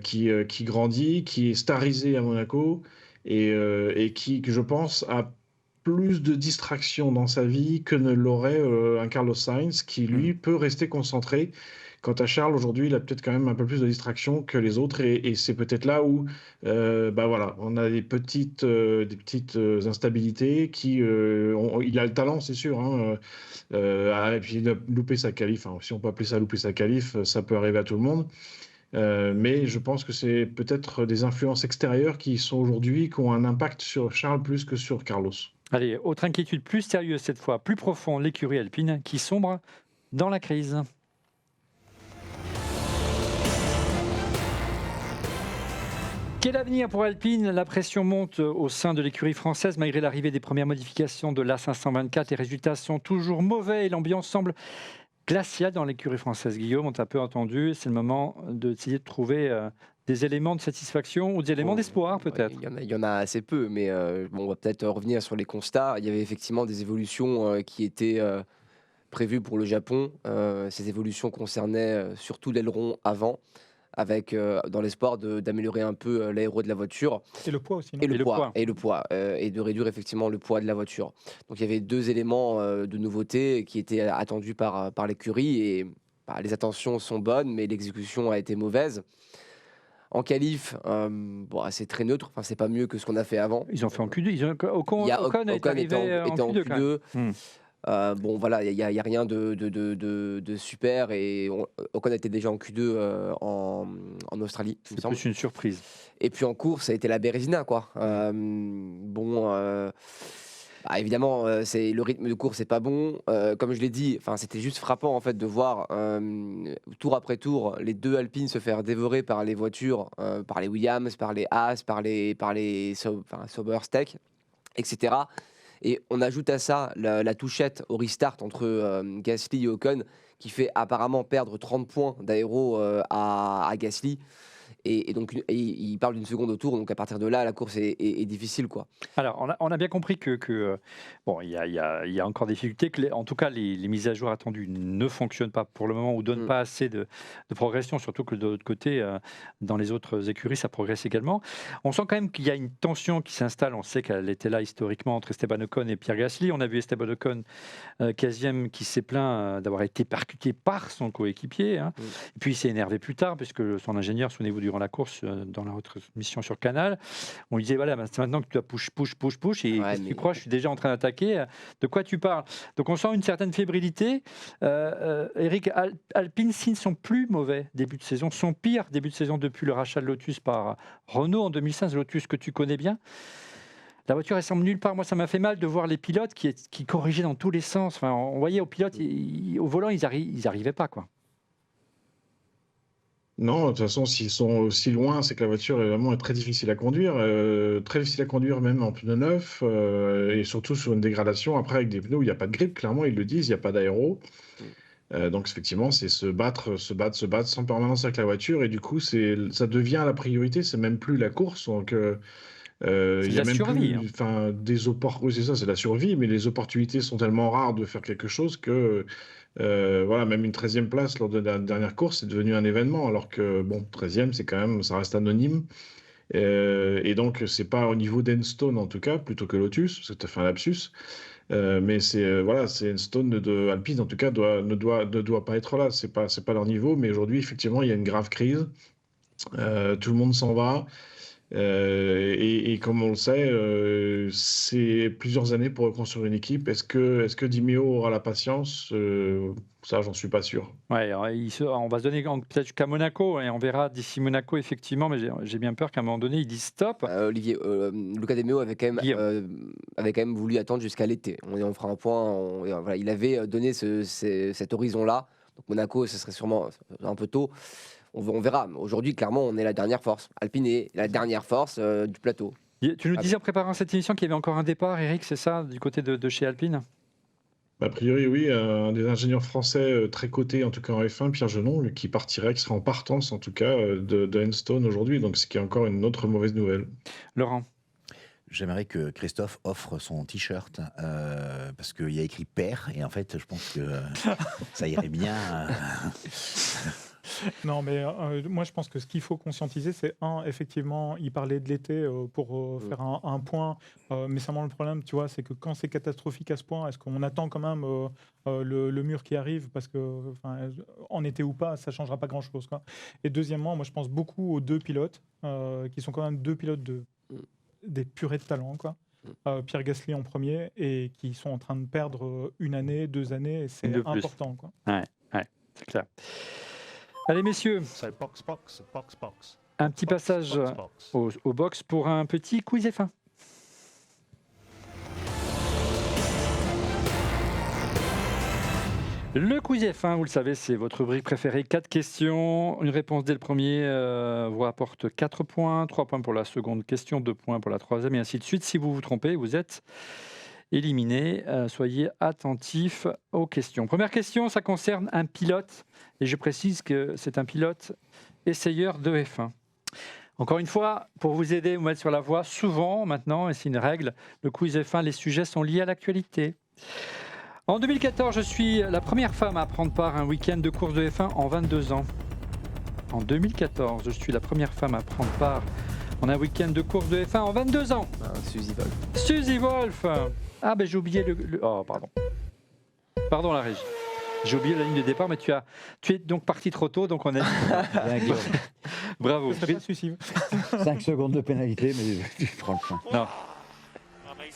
S2: qui grandit, qui est starisé à Monaco et qui, que je pense, a plus de distractions dans sa vie que ne l'aurait un Carlos Sainz, qui lui peut rester concentré. Quant à Charles, aujourd'hui, il a peut-être quand même un peu plus de distractions que les autres, et c'est peut-être là où, bah voilà, on a des petites instabilités il a le talent, c'est sûr, hein, et puis il a loupé sa qualif, hein, si on peut appeler ça louper sa qualif, ça peut arriver à tout le monde. Mais je pense que c'est peut-être des influences extérieures qui sont aujourd'hui, qui ont un impact sur Charles plus que sur Carlos.
S1: Allez, autre inquiétude plus sérieuse cette fois, plus profonde, l'écurie alpine qui sombre dans la crise. Quel avenir pour Alpine? La pression monte au sein de l'écurie française malgré l'arrivée des premières modifications de l'A524. Les résultats sont toujours mauvais et l'ambiance semble glaciale dans l'écurie française. Guillaume, on t'a peu entendu. C'est le moment d'essayer de trouver des éléments de satisfaction ou des éléments d'espoir peut-être.
S4: Il y en a assez peu, mais bon, on va peut-être revenir sur les constats. Il y avait effectivement des évolutions qui étaient prévues pour le Japon. Ces évolutions concernaient surtout l'aileron avant, avec dans l'espoir d'améliorer un peu l'aéro de la voiture.
S5: Et le poids aussi, non
S4: Et le
S1: le
S4: poids,
S1: poids.
S4: et le poids, et de réduire effectivement le poids de la voiture. Donc il y avait 2 éléments de nouveauté qui étaient attendus par l'écurie, et bah, les intentions sont bonnes, mais l'exécution a été mauvaise. En qualif, bon, c'est très neutre, enfin, c'est pas mieux que ce qu'on a fait avant.
S1: Ils ont fait en Q2. Ocon est
S4: Ocon
S1: arrivé en
S4: était en
S1: Q2 quand même.
S4: Q2. Bon, voilà, il y a rien de super, et Ocon était déjà en Q2 en Australie, il me
S1: C'est
S4: semble.
S1: plus une surprise.
S4: Et puis en course, ça a été la Bérésina, quoi. Bah, évidemment, le rythme de course n'est pas bon. Comme je l'ai dit, c'était juste frappant en fait de voir tour après tour les 2 Alpines se faire dévorer par les voitures, par les Williams, par les Haas, par les Sauber Tech, etc. Et on ajoute à ça la touchette au restart entre Gasly et Ocon, qui fait apparemment perdre 30 points d'aéro à Gasly. Et donc, il parle d'une seconde au tour, donc à partir de là, la course est difficile, quoi.
S1: Alors, on a bien compris bon, il y a encore des difficultés, en tout cas, les mises à jour attendues ne fonctionnent pas pour le moment ou donnent pas assez de progression, surtout que de l'autre côté, dans les autres écuries, ça progresse également. On sent quand même qu'il y a une tension qui s'installe. On sait qu'elle était là historiquement entre Esteban Ocon et Pierre Gasly. On a vu Esteban Ocon, 15e, qui s'est plaint d'avoir été percuté par son coéquipier. Hein. Et puis, il s'est énervé plus tard, puisque son ingénieur, souvenez-vous, durant la course, dans la retransmission sur Canal, on lui disait, voilà, c'est maintenant que tu dois push. Et
S4: Ouais,
S1: qu'est-ce que tu crois, je suis déjà en train d'attaquer. De quoi tu parles? Donc, on sent une certaine fébrilité. Eric, Alpine signe son plus mauvais début de saison, son pire début de saison depuis le rachat de Lotus par Renault en 2015, Lotus que tu connais bien. La voiture, elle semble nulle part. Moi, ça m'a fait mal de voir les pilotes qui corrigeaient dans tous les sens. Enfin, on voyait aux pilotes, au volant, ils n'arrivaient pas, quoi.
S2: Non, de toute façon, s'ils sont aussi loin, c'est que la voiture est vraiment très difficile à conduire. Très difficile à conduire même en pneus neufs, et surtout sur une dégradation. Après, avec des pneus où il n'y a pas de grip, clairement, ils le disent, il n'y a pas d'aéro. Donc, effectivement, c'est se battre sans permanence avec la voiture. Et du coup, ça devient la priorité, c'est même plus la course. Donc, il y a
S1: la
S2: même
S1: survie,
S2: plus, oui, c'est ça, c'est la survie, mais les opportunités sont tellement rares de faire quelque chose que voilà, même une 13e place lors de la dernière course, c'est devenu un événement, alors que bon, 13e, c'est quand même, ça reste anonyme. Et donc, c'est pas au niveau d'Enstone en tout cas, plutôt que Lotus, c'est fait un lapsus. Mais voilà, c'est Enstone Alpine en tout cas ne doit pas être là. C'est pas leur niveau. Mais aujourd'hui, effectivement, il y a une grave crise. Tout le monde s'en va. Et comme on le sait, c'est plusieurs années pour reconstruire une équipe. Est-ce que Di Meo aura la patience? Ça, j'en suis pas sûr.
S1: Ouais, alors, on va se donner peut-être jusqu'à Monaco et on verra d'ici Monaco, effectivement, mais j'ai bien peur qu'à un moment donné, ils disent stop.
S4: Luca De Meo avait quand même voulu attendre jusqu'à l'été. On fera un point. Voilà, il avait donné cet horizon-là. Donc Monaco, ce serait sûrement un peu tôt. On verra. Aujourd'hui, clairement, on est la dernière force. Alpine est la dernière force du plateau.
S1: Tu nous disais en préparant cette émission qu'il y avait encore un départ, Eric, c'est ça, du côté de chez Alpine?
S2: A priori, oui, un des ingénieurs français très cotés, en tout cas en F1, Pierre Genon, qui partirait, qui serait en partance, en tout cas, de Enstone aujourd'hui. Donc, ce qui est encore une autre mauvaise nouvelle.
S1: Laurent?
S3: J'aimerais que Christophe offre son t-shirt parce qu'il y a écrit père et en fait je pense que ça irait bien.
S5: Non, mais moi je pense que ce qu'il faut conscientiser, c'est effectivement, il parlait de l'été pour faire un point, mais seulement le problème, tu vois, c'est que quand c'est catastrophique à ce point, est-ce qu'on attend quand même le mur qui arrive parce que en été ou pas, ça changera pas grand-chose, quoi. Et deuxièmement, moi je pense beaucoup aux deux pilotes qui sont quand même deux pilotes des purées de talent, quoi. Pierre Gasly en premier et qui sont en train de perdre une année, 2 années, et c'est important, quoi.
S1: Ouais, c'est clair. Allez messieurs, un petit passage au box pour un petit quiz F1. Le quiz F1, vous le savez, c'est votre rubrique préférée. 4 questions, une réponse dès le premier vous rapporte 4 points, 3 points pour la seconde question, 2 points pour la troisième, et ainsi de suite. Si vous vous trompez, vous êtes éliminé. Soyez attentifs aux questions. Première question, ça concerne un pilote, et je précise que c'est un pilote essayeur de F1. Encore une fois, pour vous aider, vous mettre sur la voie, souvent maintenant, et c'est une règle, le quiz F1, les sujets sont liés à l'actualité. En 2014, je suis la première femme à prendre part à un week-end de course de F1 en 22 ans. En 2014, je suis la première femme à prendre part en un week-end de course de F1 en 22 ans.
S4: Suzy Wolf.
S1: Suzy Wolf. Ah ben j'ai oublié Oh pardon. Pardon la régie. J'ai oublié la ligne de départ, mais tu es donc parti trop tôt, donc on a... Bravo.
S5: Ce serait pas suicide.
S7: 5 secondes de pénalité, mais tu prends le point.
S1: Non.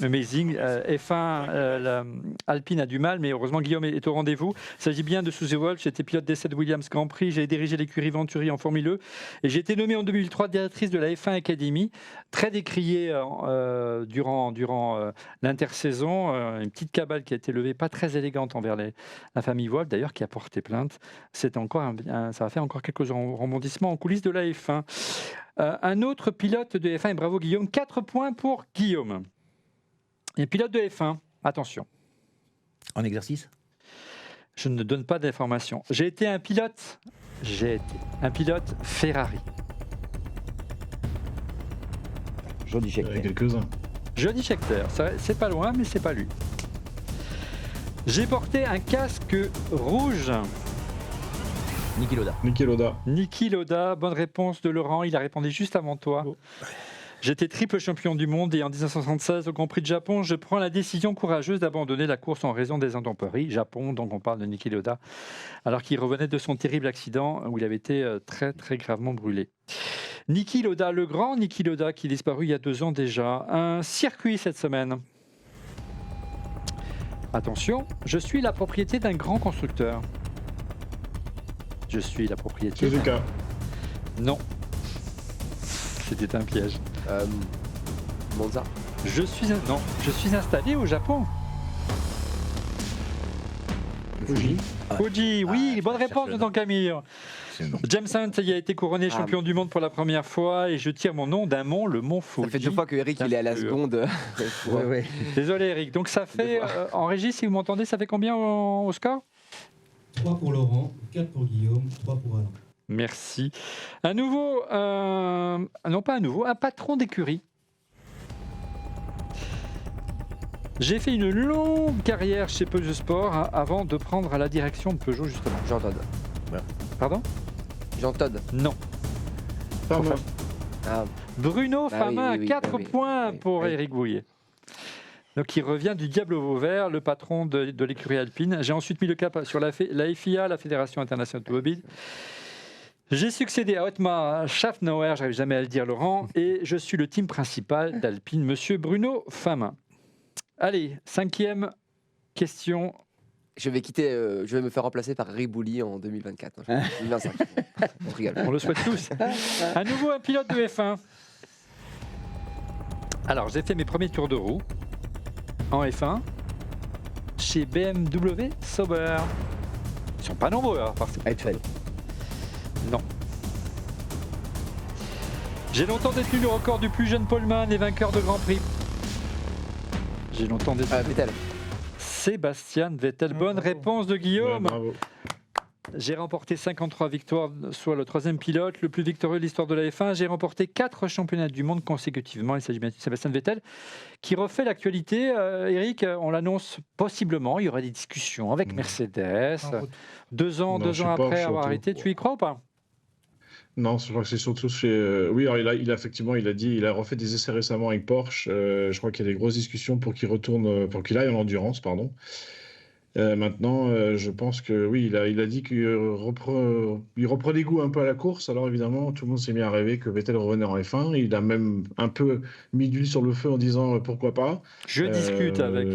S1: Amazing. F1, Alpine a du mal, mais heureusement Guillaume est au rendez-vous. Il s'agit bien de Suzy Wolf. J'étais pilote d'essai de Williams Grand Prix. J'ai dirigé l'écurie Venturi en Formule E. Et j'ai été nommée en 2003 directrice de la F1 Academy. Très décriée durant l'intersaison. Une petite cabale qui a été levée, pas très élégante envers la famille Wolf, d'ailleurs, qui a porté plainte. C'est encore ça a fait encore quelques rebondissements en coulisses de la F1. Un autre pilote de F1, et bravo Guillaume, 4 points pour Guillaume. Et pilote de F1, attention.
S3: En exercice?
S1: Je ne donne pas d'informations. J'ai été un pilote Ferrari.
S7: Jody
S2: Il y en a
S7: Scheckter.
S2: quelques-uns.
S1: Jody Scheckter, c'est pas loin, mais c'est pas lui. J'ai porté un casque rouge.
S3: Niki Lauda.
S2: Niki Lauda.
S1: Niki Lauda, bonne réponse de Laurent, il a répondu juste avant toi.
S5: Oh.
S1: J'étais triple champion du monde et en 1976 au Grand Prix de Japon, je prends la décision courageuse d'abandonner la course en raison des intempéries. Japon, donc on parle de Niki Lauda, alors qu'il revenait de son terrible accident où il avait été très très gravement brûlé. Niki Lauda, le grand Niki Lauda qui est disparu il y a 2 ans déjà. Un circuit cette semaine. Attention, je suis la propriété d'un grand constructeur. Je suis la propriété.
S2: Suzuka.
S1: Non. C'était un piège.
S4: Monza.
S1: Non, je suis installé au Japon.
S2: Fuji.
S1: Fuji, oui, bonne réponse de ton Camille.
S3: C'est non.
S1: James Hunt il a été couronné champion du monde pour la première fois et je tire mon nom d'un mont, le mont Fuji.
S4: Ça fait 2 fois que Eric il est à la seconde.
S7: Ouais.
S1: Désolé Eric, donc ça fait, en régie si vous m'entendez, ça fait combien au score?
S8: 3 pour Laurent, 4 pour Guillaume, 3 pour Alain.
S1: Merci. Un nouveau, non pas un nouveau, un patron d'écurie. J'ai fait une longue carrière chez Peugeot Sport avant de prendre la direction de Peugeot justement.
S4: Jean Todt.
S1: Pardon?
S4: Jean Todt.
S1: Non.
S2: Farman.
S4: Ah,
S1: Bruno
S4: Ah
S1: Famin,
S4: oui, oui, oui,
S1: 4
S4: ah oui,
S1: points
S4: oui,
S1: pour
S4: oui.
S1: Éric Bouillet. Donc il revient du Diable Vauvert, le patron de l'écurie alpine. J'ai ensuite mis le cap sur la FIA, la Fédération Internationale Automobile. J'ai succédé à Otmar Schaffnauer, j'arrive jamais à le dire Laurent, et je suis le team principal d'Alpine, monsieur Bruno Famin. Allez, 5e question.
S4: je vais me faire remplacer par Ribouli en 2024. 2025. On se rigole.
S1: On le souhaite tous. À nouveau un pilote de F1. Alors, j'ai fait mes premiers tours de roue en F1 chez BMW Sauber. Ils sont pas nombreux à participer.
S7: Heidfeld.
S1: Non. J'ai longtemps détenu le record du plus jeune poleman et vainqueur de Grand Prix. J'ai longtemps détenu.
S4: Vettel.
S1: Sébastien Vettel. Bonne
S5: Bravo.
S1: réponse de
S2: Ouais,
S1: Guillaume.
S2: bravo.
S1: J'ai remporté 53 victoires, soit le 3e pilote, le plus victorieux de l'histoire de la F1. J'ai remporté 4 championnats du monde consécutivement. Il s'agit bien de Sébastien Vettel, qui refait l'actualité. Eric, on l'annonce possiblement. Il y aura des discussions avec Mercedes.
S5: Un retour.
S1: 2 ans,
S2: Non,
S1: 2
S2: chez
S1: ans
S2: Porsche,
S1: après avoir
S2: surtout.
S1: arrêté. Tu y crois ou pas?
S2: Non, je crois que c'est surtout chez. Oui, alors il a effectivement, il a refait des essais récemment avec Porsche. Je crois qu'il y a des grosses discussions pour qu'il retourne, pour qu'il aille en endurance, pardon. Maintenant, je pense que oui, il a dit qu'il reprenait goût un peu à la course. Alors évidemment, tout le monde s'est mis à rêver que Vettel revenait en F1. Il a même un peu mis d'huile sur le feu en disant pourquoi pas.
S1: Je discute avec.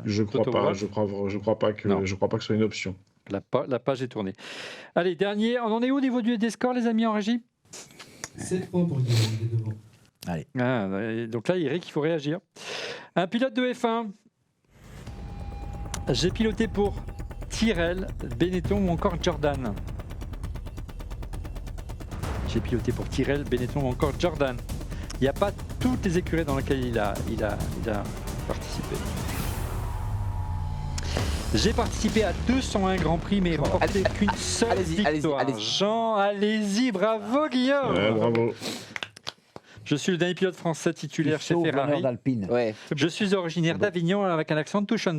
S2: Je crois
S1: Toto
S2: pas.
S1: Wolff.
S2: Je crois pas
S1: Non.
S2: que ce soit une option.
S1: La page est tournée. Allez, dernier. On en est où au niveau des scores, les amis, en régie?
S8: 7 points pour Guillaume, il est devant.
S1: Donc là, Eric, il faut réagir. Un pilote de F1. J'ai piloté pour Tyrrell, Benetton ou encore Jordan. J'ai piloté pour Tyrrell, Benetton ou encore Jordan. Il n'y a pas toutes les écuries dans lesquelles il a participé. J'ai participé à 201 Grands Prix, mais remporté qu'une seule
S4: allez-y,
S1: victoire.
S4: allez-y.
S1: Jean, allez-y, bravo Guillaume.
S2: Bravo.
S1: Je suis le dernier pilote français titulaire chez
S7: Sauf
S1: Ferrari.
S7: bonheur d'Alpine.
S4: Ouais.
S1: Je suis originaire d'Avignon avec un accent touchant.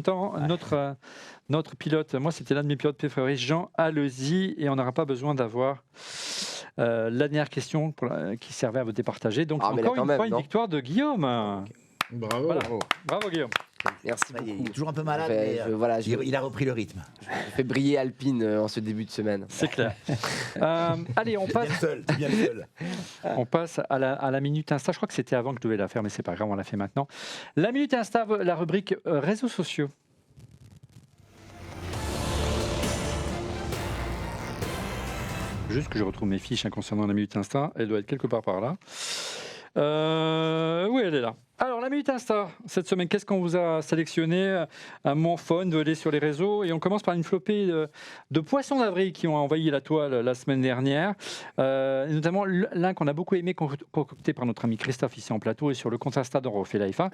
S1: Notre pilote, moi c'était l'un de mes pilotes préférés, Jean Alesi, et on n'aura pas besoin d'avoir la dernière question qui servait à vous départager. Donc
S4: Ah, mais là,
S1: encore
S4: quand
S1: une
S4: même,
S1: fois une
S4: non
S1: victoire de Guillaume.
S2: Bravo.
S1: Voilà. Bravo Guillaume.
S4: Merci
S3: Il est
S4: beaucoup.
S3: toujours un peu malade, mais il a repris le rythme.
S4: Je fais briller Alpine en ce début de semaine.
S1: C'est clair. Allez, on
S3: T'es bien
S1: passe,
S3: le seul, t'es bien le seul.
S1: on passe à la Minute Insta. Je crois que c'était avant que je devais la faire, mais c'est pas grave, on l'a fait maintenant. La Minute Insta, la rubrique réseaux sociaux. Juste que je retrouve mes fiches concernant la Minute Insta. Elle doit être quelque part par là. Oui, elle est là. Alors, la Minute Insta, cette semaine, qu'est-ce qu'on vous a sélectionné? Un moment fun de aller sur les réseaux. Et on commence par une flopée de poissons d'avril qui ont envahi la toile la semaine dernière. Et notamment l'un qu'on a beaucoup aimé, concocté par notre ami Christophe ici en plateau et sur le compte Insta d'On refait la F1.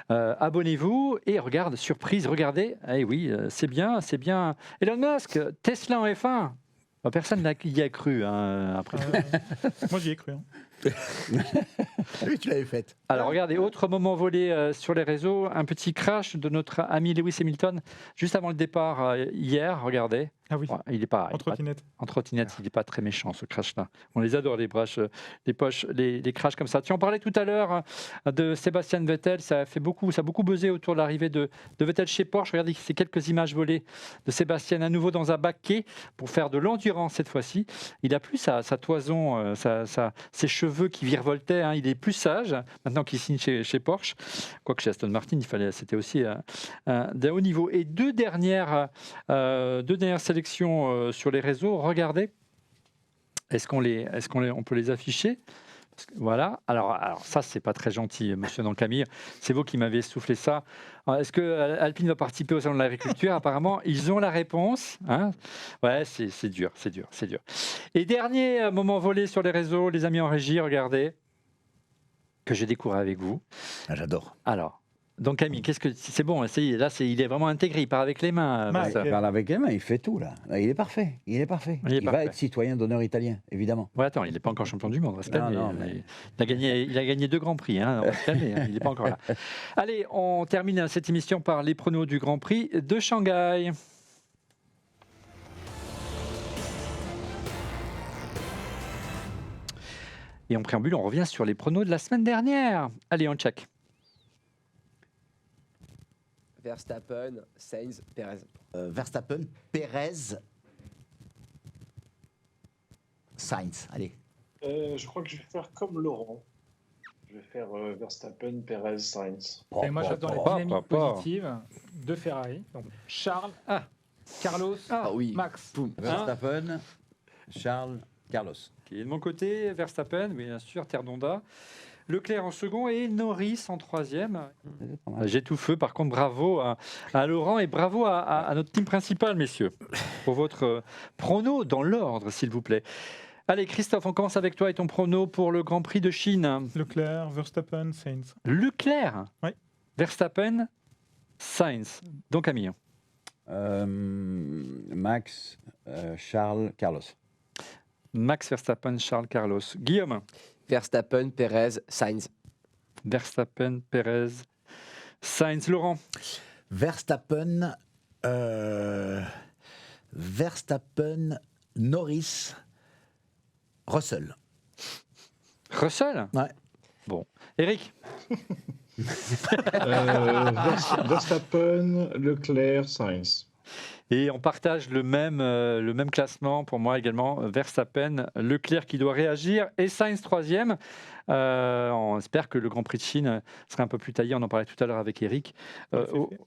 S1: Abonnez-vous et regarde, surprise, regardez. Eh oui, c'est bien. Elon Musk, Tesla en F1. Personne n'y a cru, hein, après tout.
S5: Moi, j'y ai cru. Hein.
S3: Oui, tu l'avais faite.
S1: Alors regardez, autre moment volé sur les réseaux, un petit crash de notre ami Lewis Hamilton juste avant le départ hier, regardez.
S5: Ah oui,
S1: Ouais, il est pas
S5: en trottinette.
S1: en trottinette, il n'est pas très méchant ce crash-là. On les adore les crashs comme ça. Tu en parlais tout à l'heure de Sébastien Vettel, ça a beaucoup buzzé autour de l'arrivée de Vettel chez Porsche. Regardez ces quelques images volées de Sébastien à nouveau dans un baquet pour faire de l'endurance cette fois-ci. Il a plus sa toison, ses cheveux qui virevoltaient. Hein. Il est plus sage maintenant qu'il signe chez Porsche. Quoique chez Aston Martin, c'était aussi d'un haut niveau. Et deux dernières sélections sur les réseaux. Regardez. On peut les afficher? Voilà. Alors ça, c'est pas très gentil, monsieur Camille. C'est vous qui m'avez soufflé ça. Alors, est-ce que Alpine va participer au salon de l'agriculture? Apparemment, ils ont la réponse. Hein, ouais, c'est dur. Et dernier moment volé sur les réseaux, les amis en régie, regardez, que j'ai découvert avec vous.
S3: Ah, j'adore.
S1: Alors, donc Camille, c'est bon, là, il est vraiment intégré, il part avec les mains.
S5: Mike,
S1: ça.
S7: Il parle avec les mains, il fait tout là. Il est parfait. Il va
S1: parfait.
S7: être citoyen d'honneur italien, évidemment.
S1: Ouais, attends, il n'est pas encore champion du monde. On va se calmer.
S7: Non, mais-
S1: Il a gagné 2 grands prix. Hein, on va se calmer, hein, il n'est pas encore là. Allez, on termine cette émission par les pronos du Grand Prix de Shanghai. Et en préambule, on revient sur les pronos de la semaine dernière. Allez, on check.
S4: Verstappen, Sainz, Perez.
S3: Verstappen, Perez, Sainz. Allez.
S2: Je crois que je vais faire comme Laurent. Je vais faire Verstappen, Perez, Sainz.
S9: Et moi, j'attends la dynamique positive de Ferrari. Donc, Charles, Carlos,
S4: Ah oui.
S9: Max.
S4: Boum.
S7: Verstappen, Charles, Carlos.
S1: Qui est de mon côté, Verstappen, bien sûr, Terdonda. Leclerc en second et Norris en troisième. J'ai tout feu. Par contre, bravo à Laurent et bravo à notre team principal, messieurs, pour votre prono dans l'ordre, s'il vous plaît. Allez, Christophe, on commence avec toi et ton prono pour le Grand Prix de Chine.
S5: Leclerc, Verstappen, Sainz.
S1: Leclerc,
S5: Oui.
S1: Verstappen, Sainz. Donc, Camille.
S7: Max, Charles, Carlos.
S1: Max Verstappen, Charles, Carlos. Guillaume.
S4: Verstappen, Perez, Sainz.
S1: Verstappen, Perez, Sainz. Laurent.
S3: Verstappen, Norris, Russell.
S1: Russell.
S3: Ouais.
S1: Bon. Eric.
S2: Verstappen, Leclerc, Sainz.
S1: Et on partage le même classement pour moi également. Verstappen, Leclerc qui doit réagir et Sainz troisième. On espère que le Grand Prix de Chine sera un peu plus taillé. On en parlait tout à l'heure avec Eric.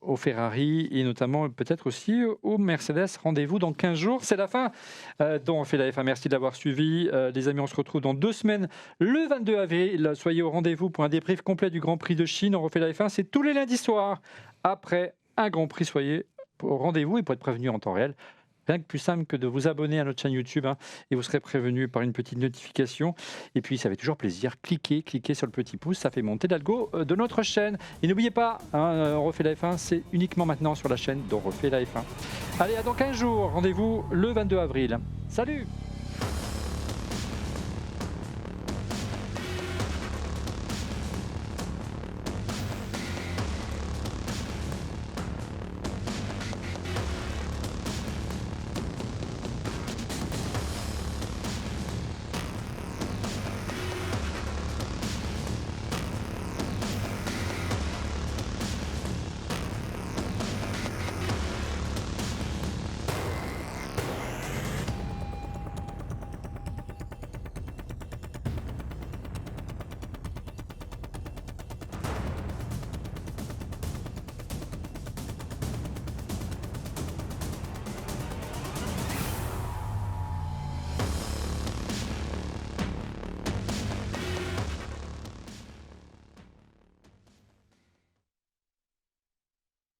S1: Au Ferrari et notamment peut-être aussi au Mercedes. Rendez-vous dans 15 jours. C'est la fin dont on fait la F1. Merci de l'avoir suivi. Les amis, on se retrouve dans 2 semaines, le 22 avril. Soyez au rendez-vous pour un débrief complet du Grand Prix de Chine. On refait la F1. C'est tous les lundis soirs après un Grand Prix. Soyez au rendez-vous et pour être prévenu en temps réel. Rien que plus simple que de vous abonner à notre chaîne YouTube et vous serez prévenu par une petite notification. Et puis, ça fait toujours plaisir. Cliquez sur le petit pouce, ça fait monter l'algo de notre chaîne. Et n'oubliez pas, On refait la F1, c'est uniquement maintenant sur la chaîne d'On refait la F1. Allez, à dans 15 jours. Rendez-vous le 22 avril. Salut!